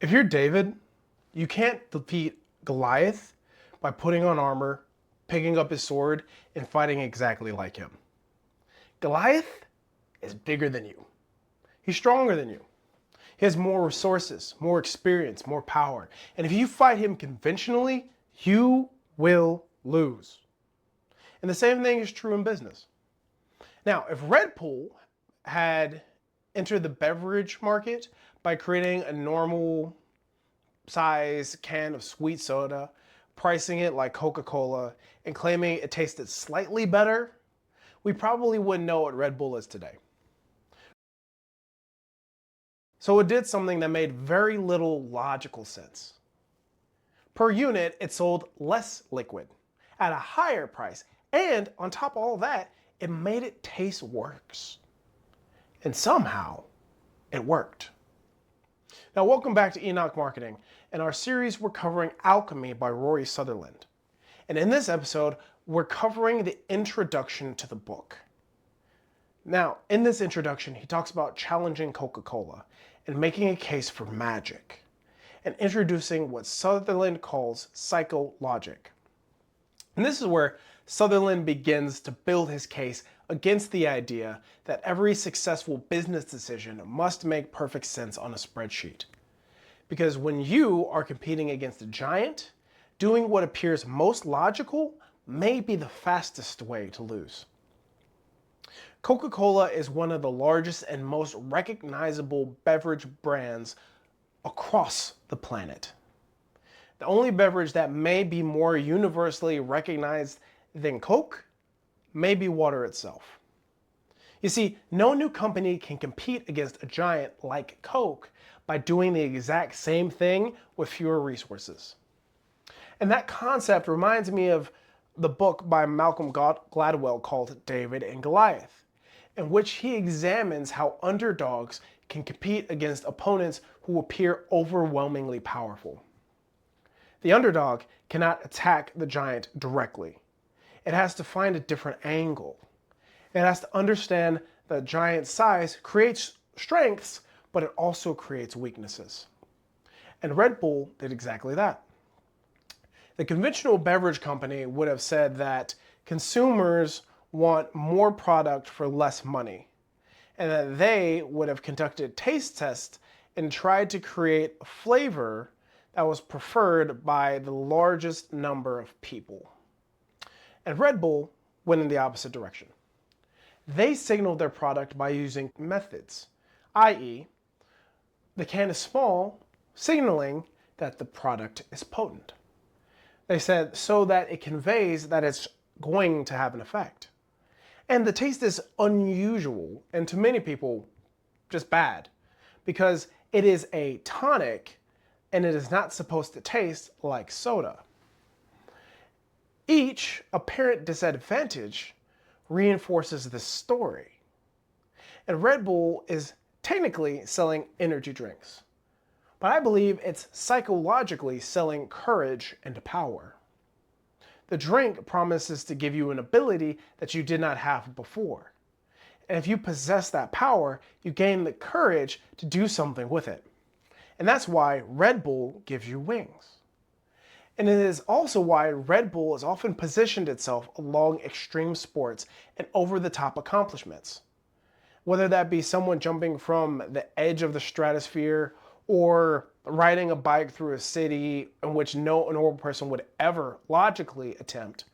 If you're David, you can't defeat Goliath by putting on armor, picking up his sword, and fighting exactly like him. Goliath is bigger than you. He's stronger than you. He has more resources, more experience, more power. And if you fight him conventionally, you will lose. And the same thing is true in business. Now, if Red Bull had entered the beverage market by creating a normal size can of sweet soda, pricing it like Coca-Cola, and claiming it tasted slightly better, we probably wouldn't know what Red Bull is today. So it did something that made very little logical sense. Per unit, it sold less liquid at a higher price, and on top of all that, it made it taste worse. And somehow, it worked. Now, welcome back to Enoch Marketing. In our series, we're covering Alchemy by Rory Sutherland. And in this episode, we're covering the introduction to the book. Now, in this introduction, he talks about challenging Coca-Cola and making a case for magic, and introducing what Sutherland calls psychologic. And this is where Sutherland begins to build his case against the idea that every successful business decision must make perfect sense on a spreadsheet. Because when you are competing against a giant, doing what appears most logical may be the fastest way to lose. Coca-Cola is one of the largest and most recognizable beverage brands across the planet. The only beverage that may be more universally recognized than Coke may be water itself. You see, no new company can compete against a giant like Coke by doing the exact same thing with fewer resources. And that concept reminds me of the book by Malcolm Gladwell called David and Goliath, in which he examines how underdogs can compete against opponents who appear overwhelmingly powerful. The underdog cannot attack the giant directly. It has to find a different angle. It has to understand that giant size creates strengths, but it also creates weaknesses. And Red Bull did exactly that. The conventional beverage company would have said that consumers want more product for less money, and that they would have conducted taste tests and tried to create a flavor that was preferred by the largest number of people. And Red Bull went in the opposite direction. They signaled their product by using methods, i.e., the can is small, signaling that the product is potent. They said so that it conveys that it's going to have an effect. And the taste is unusual, and to many people, just bad, because it is a tonic and it is not supposed to taste like soda. Each apparent disadvantage reinforces this story. And Red Bull is technically selling energy drinks, but I believe it's psychologically selling courage and power. The drink promises to give you an ability that you did not have before. And if you possess that power, you gain the courage to do something with it. And that's why Red Bull gives you wings. And it is also why Red Bull has often positioned itself along extreme sports and over-the-top accomplishments. Whether that be someone jumping from the edge of the stratosphere or riding a bike through a city in which no normal person would ever logically attempt,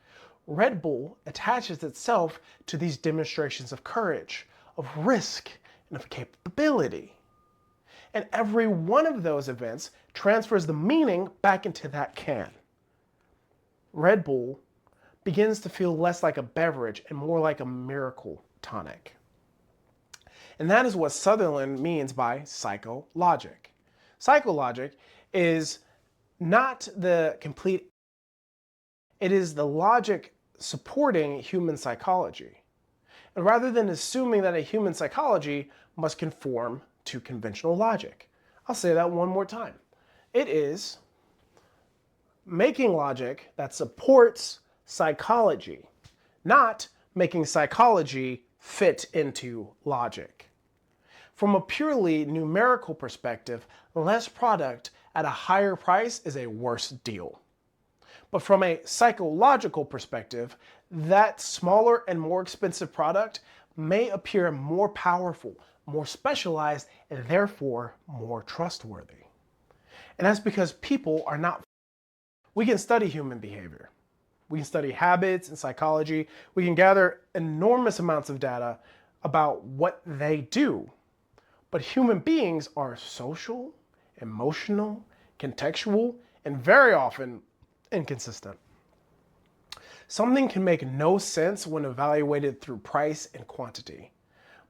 Red Bull attaches itself to these demonstrations of courage, of risk, and of capability. And every one of those events transfers the meaning back into that can. Red Bull begins to feel less like a beverage and more like a miracle tonic. And that is what Sutherland means by psychologic. Psychologic is not the complete, it is the logic supporting human psychology. And rather than assuming that a human psychology must conform to conventional logic. I'll say that one more time. It is making logic that supports psychology, not making psychology fit into logic. From a purely numerical perspective, less product at a higher price is a worse deal. But from a psychological perspective, that smaller and more expensive product may appear more powerful, more specialized, and therefore more trustworthy. And that's because people are not. We can study human behavior. We can study habits and psychology. We can gather enormous amounts of data about what they do. But human beings are social, emotional, contextual, and very often inconsistent. Something can make no sense when evaluated through price and quantity,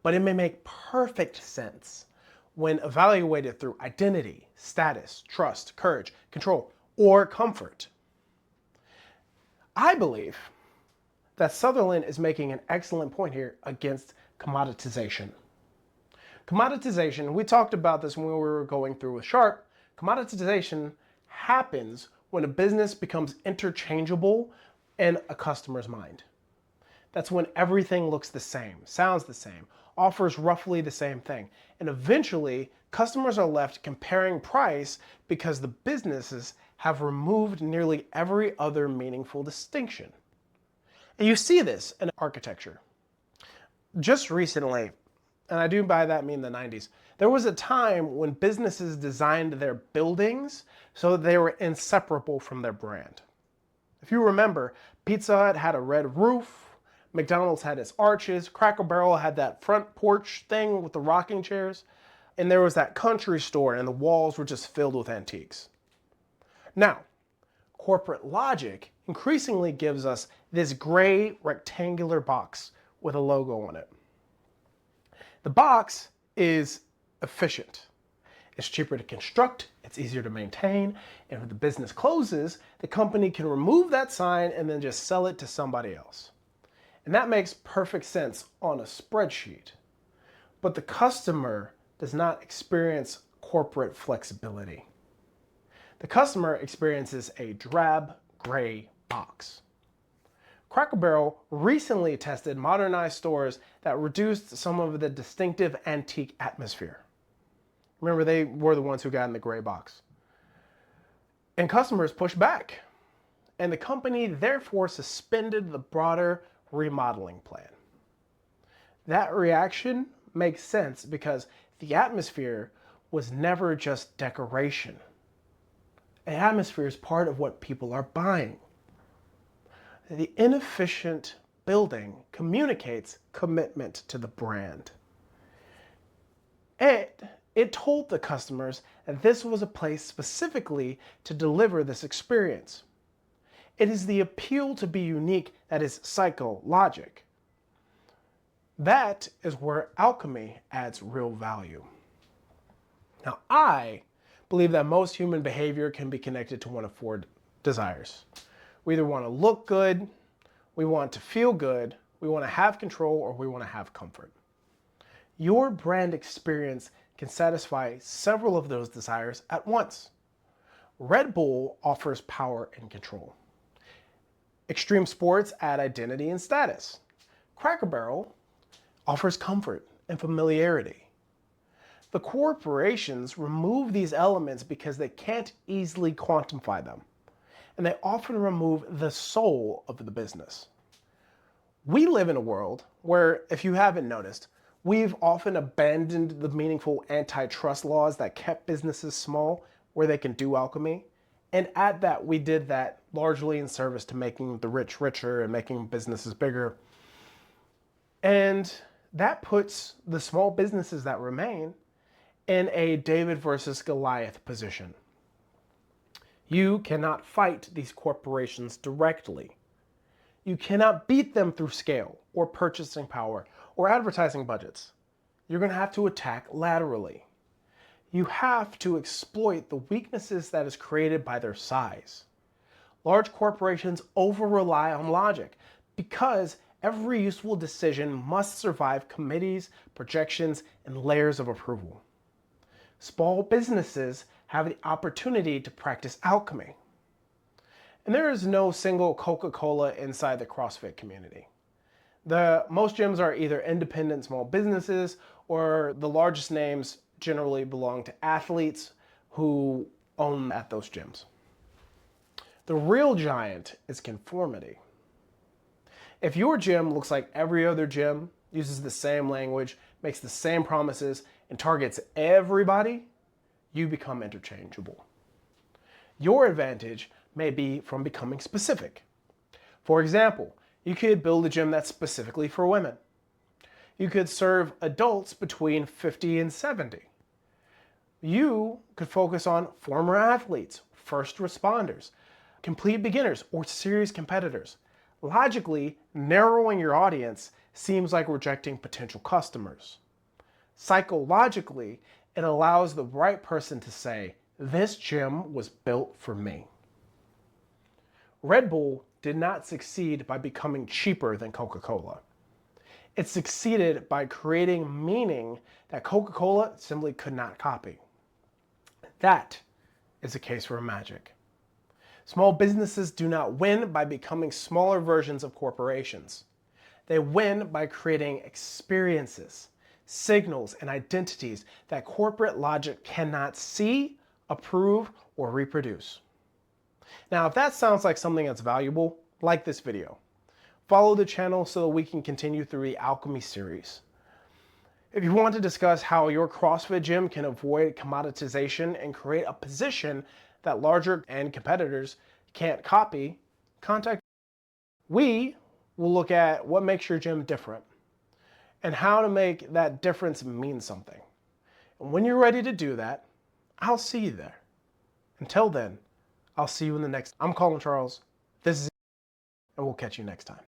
but it may make perfect sense when evaluated through identity, status, trust, courage, control, or comfort. I believe that Sutherland is making an excellent point here against commoditization. Commoditization, we talked about this when we were going through with Sharp. Commoditization happens when a business becomes interchangeable in a customer's mind. That's when everything looks the same, sounds the same, offers roughly the same thing. And eventually, customers are left comparing price because the businesses have removed nearly every other meaningful distinction. And you see this in architecture. Just recently, and I do by that mean the 90s, there was a time when businesses designed their buildings so that they were inseparable from their brand. If you remember, Pizza Hut had a red roof, McDonald's had its arches, Cracker Barrel had that front porch thing with the rocking chairs, and there was that country store and the walls were just filled with antiques. Now, corporate logic increasingly gives us this gray rectangular box with a logo on it. The box is efficient. It's cheaper to construct, it's easier to maintain, and when the business closes, the company can remove that sign and then just sell it to somebody else. And that makes perfect sense on a spreadsheet. But the customer does not experience corporate flexibility. The customer experiences a drab, gray box. Cracker Barrel recently tested modernized stores that reduced some of the distinctive antique atmosphere. Remember, they were the ones who got in the gray box. And customers pushed back. And the company therefore suspended the broader remodeling plan. That reaction makes sense because the atmosphere was never just decoration. An atmosphere is part of what people are buying. The inefficient building communicates commitment to the brand. It told the customers that this was a place specifically to deliver this experience. It is the appeal to be unique that is psychologic. That is where alchemy adds real value. Now, I believe that most human behavior can be connected to one of four desires. We either want to look good, we want to feel good, we want to have control, or we want to have comfort. Your brand experience can satisfy several of those desires at once. Red Bull offers power and control. Extreme sports add identity and status. Cracker Barrel offers comfort and familiarity. The corporations remove these elements because they can't easily quantify them, and they often remove the soul of the business. We live in a world where, if you haven't noticed, we've often abandoned the meaningful antitrust laws that kept businesses small where they can do alchemy. And at that, we did that largely in service to making the rich richer and making businesses bigger. And that puts the small businesses that remain in a David versus Goliath position. You cannot fight these corporations directly. You cannot beat them through scale or purchasing power or advertising budgets. You're going to have to attack laterally. You have to exploit the weaknesses that is created by their size. Large corporations over-rely on logic because every useful decision must survive committees, projections, and layers of approval. Small businesses have the opportunity to practice alchemy. And there is no single Coca-Cola inside the CrossFit community. Most gyms are either independent small businesses or the largest names generally belong to athletes who own at those gyms. The real giant is conformity. If your gym looks like every other gym, uses the same language, makes the same promises, and targets everybody, you become interchangeable. Your advantage may be from becoming specific. For example, you could build a gym that's specifically for women. You could serve adults between 50 and 70. You could focus on former athletes, first responders, complete beginners, or serious competitors. Logically, narrowing your audience seems like rejecting potential customers. Psychologically, it allows the right person to say, "This gym was built for me." Red Bull did not succeed by becoming cheaper than Coca-Cola. It succeeded by creating meaning that Coca-Cola simply could not copy. That is a case for magic. Small businesses do not win by becoming smaller versions of corporations. They win by creating experiences, signals, and identities that corporate logic cannot see, approve, or reproduce. Now, if that sounds like something that's valuable, like this video. Follow the channel so that we can continue through the Alchemy series. If you want to discuss how your CrossFit gym can avoid commoditization and create a position that larger and competitors can't copy, contact me. We will look at what makes your gym different and how to make that difference mean something. And when you're ready to do that, I'll see you there. Until then, I'll see you in the next. I'm Colin Charles. This is, and we'll catch you next time.